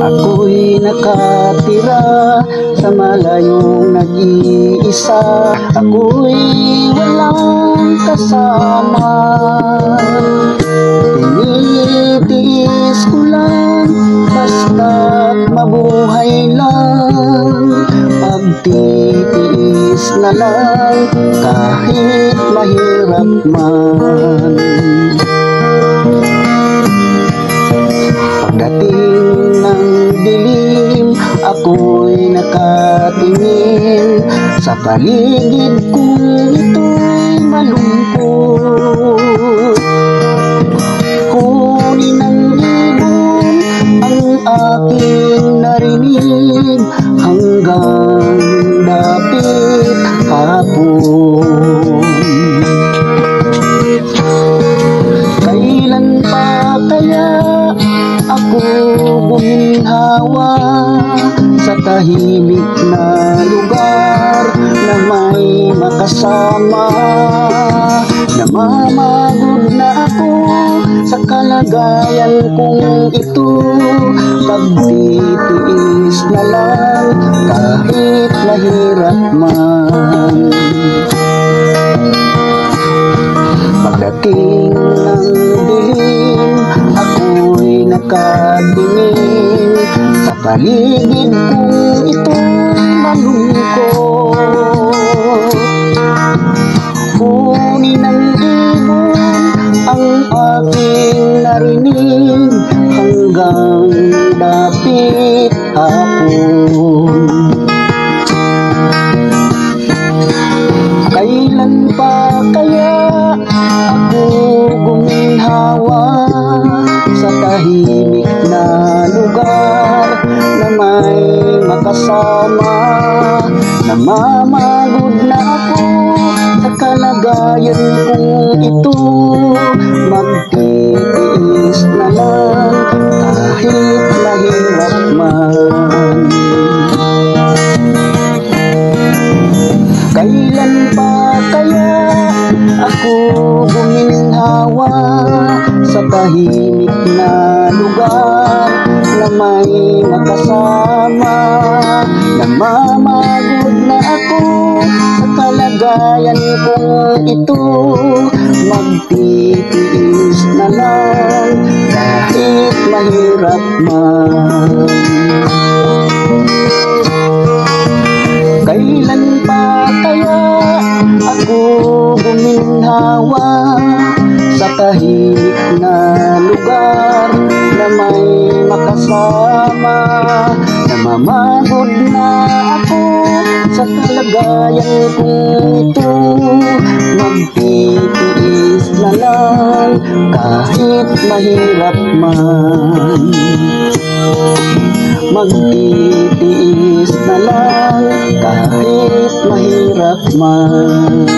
Ako'y nakatira sa malayong nag-iisa. Ako'y walang kasama. Tinitiis ko lang basta't mabuhay lang. Pagtitiis na lang kahit mahirap man. Pagdating ng dilim, ako'y nakatingin sa paligid kong ito'y malungkot. Huni ng ibon ang aking narinig hanggang dapit hapon. Kailan pa kaya ako buminhawa sa tahimik na lugar na may makasama? Namamagod na ako sa kalagayan kong ito. Pagtitiis na lang kahit mahirap man. Pagdating ng dilim, ako'y nakatingin sa paligid kong ito'y malungkot. Huni ng ibon ang aking narinig hanggang dapit hapon. Kailan pa kaya ako guminhawa sa tahimik na lugar na may makasama? Namamagod na ako sa kalagayan kong ito. Magtitiis na lang kahit mahirap man. Kailan pa kaya ako guminhawa sa tahimik na lugar na may makasama? Namamagod na ako sa kalagayan kong ito. Magtitiis na lang kahit mahirap man. Kailan pa kaya ako guminhawa sa tahimik na lugar na may makasama? Namamagod na ako sa kalagayan kong ito. Magtitiis na lang kahit mahirap man. Magtitiis na lang kahit mahirap man.